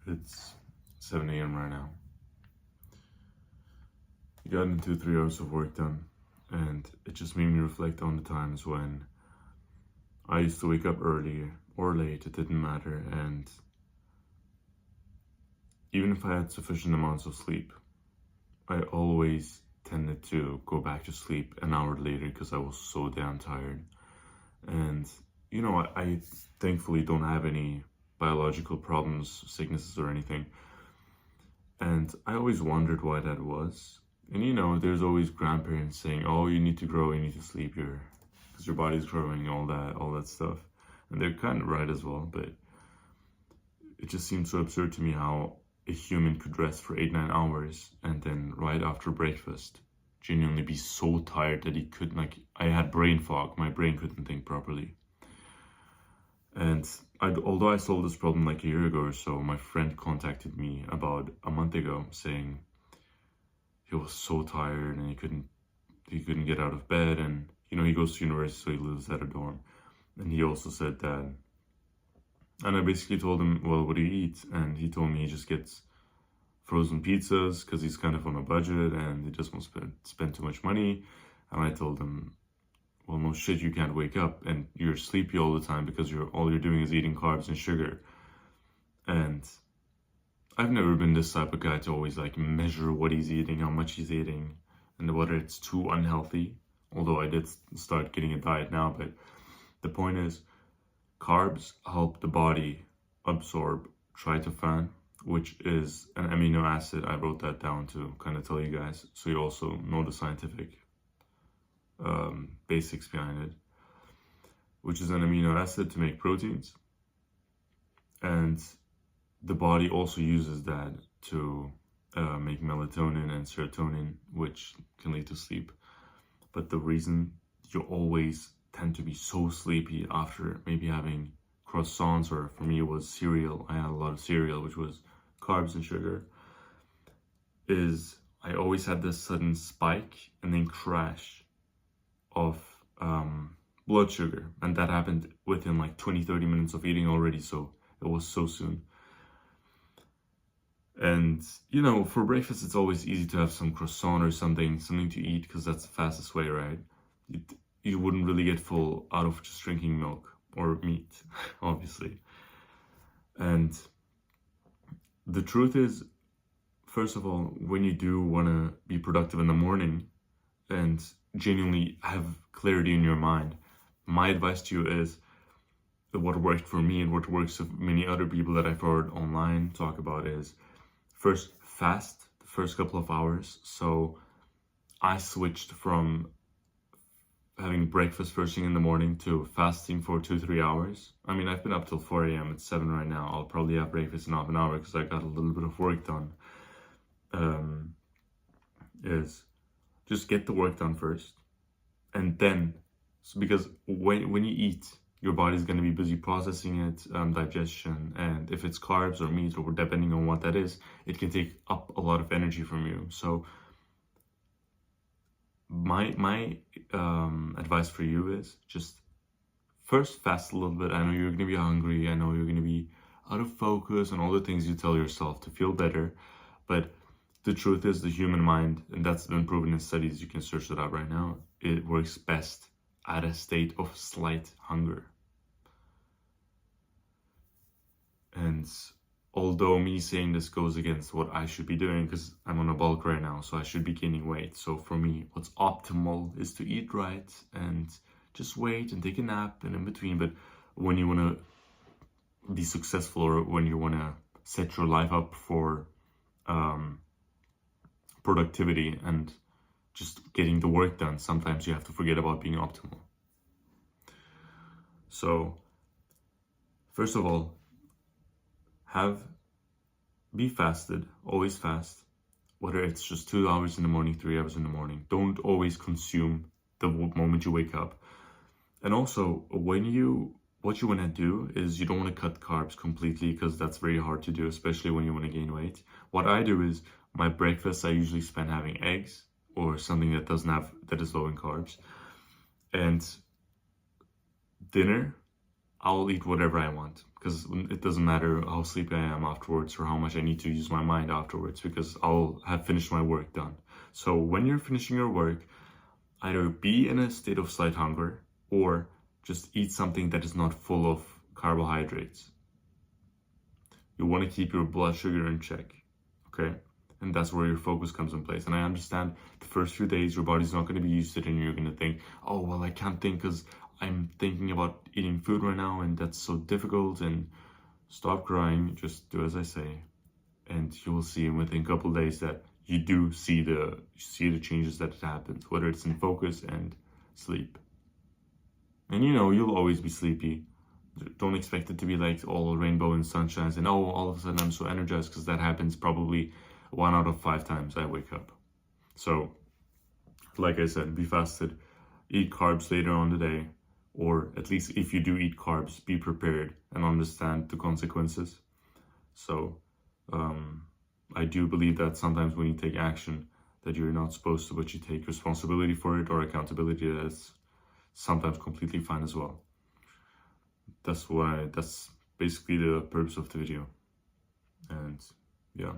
It's 7 a.m. right now. I got into 3 hours of work done, and it just made me reflect on the times when I used to wake up early or late, it didn't matter, and even if I had sufficient amounts of sleep, I always tended to go back to sleep an hour later because I was so damn tired. And I thankfully don't have any biological problems, sicknesses, or anything. And I always wondered why that was. And there's always grandparents saying, "Oh, you need to grow, you need to sleep, because your body's growing, all that stuff." And they're kind of right as well. But it just seems so absurd to me how a human could rest for 8-9 hours and then right after breakfast genuinely be so tired that he couldn't, like, I had brain fog. My brain couldn't think properly. And although I solved this problem like a year ago or so, my friend contacted me about a month ago saying he was so tired and he couldn't get out of bed, and he goes to university, so he lives at a dorm. And he also said that, and I basically told him, "Well, what do you eat?" And he told me he just gets frozen pizzas because he's kind of on a budget and he just won't spend too much money. And I told him, "Well, no shit, you can't wake up and you're sleepy all the time because all you're doing is eating carbs and sugar." And I've never been this type of guy to always like measure what he's eating, how much he's eating, and whether it's too unhealthy. Although I did start getting a diet now, but the point is, carbs help the body absorb tryptophan, which is an amino acid. I wrote that down to kind of tell you guys, so you also know the scientific basics behind it, which is an amino acid to make proteins. And the body also uses that to make melatonin and serotonin, which can lead to sleep. But the reason you always tend to be so sleepy after maybe having croissants, or for me it was cereal, I had a lot of cereal, which was carbs and sugar, is I always had this sudden spike and then crash of blood sugar. And that happened within like 20-30 minutes of eating already, so it was so soon. And for breakfast it's always easy to have some croissant or something to eat because that's the fastest way, right? You wouldn't really get full out of just drinking milk or meat, obviously. And the truth is, first of all, when you do want to be productive in the morning and genuinely have clarity in your mind, my advice to you is that what worked for me and what works for many other people that I've heard online talk about is, first, fast the first couple of hours. So I switched from having breakfast first thing in the morning to fasting for 2-3 hours. I mean, I've been up till 4 a.m. It's 7 right now. I'll probably have breakfast in half an hour because I got a little bit of work done. Is just get the work done first, and then, because when you eat, your body's going to be busy processing it, digestion, and if it's carbs or meat, or depending on what that is, it can take up a lot of energy from you. So my advice for you is just first fast a little bit. I know you're going to be hungry, I know you're going to be out of focus and all the things you tell yourself to feel better, but the truth is, the human mind, and that's been proven in studies, you can search it out right now, it works best at a state of slight hunger. And although me saying this goes against what I should be doing, because I'm on a bulk right now, so I should be gaining weight. So for me, what's optimal is to eat right and just wait and take a nap and in between. But when you want to be successful, or when you want to set your life up for productivity and just getting the work done, sometimes you have to forget about being optimal. So first of all, be fasted, always fast, whether it's just 2 hours in the morning, 3 hours in the morning. Don't always consume the moment you wake up. And also, what you want to do is, you don't want to cut carbs completely, because that's very hard to do, especially when you want to gain weight. What I do is, my breakfast I usually spend having eggs or something that is low in carbs, and dinner I'll eat whatever I want, because it doesn't matter how sleepy I am afterwards or how much I need to use my mind afterwards, because I'll have finished my work done. So when you're finishing your work, either be in a state of slight hunger or just eat something that is not full of carbohydrates. You want to keep your blood sugar in check, okay? And that's where your focus comes in place. And I understand the first few days your body's not going to be used to it, and you're going to think, oh, well, I can't think because I'm thinking about eating food right now and that's so difficult. And stop crying, just do as I say, and you will see within a couple of days that you do see the changes that it happens, whether it's in focus and sleep. And you'll always be sleepy. Don't expect it to be like all rainbow and sunshine and all of a sudden I'm so energized, because that happens probably 1 out of 5 times I wake up. So like I said, be fasted, eat carbs later on the day, or at least if you do eat carbs, be prepared and understand the consequences. So I do believe that sometimes when you take action that you're not supposed to, but you take responsibility for it or accountability, that's sometimes completely fine as well. That's basically the purpose of the video. And yeah.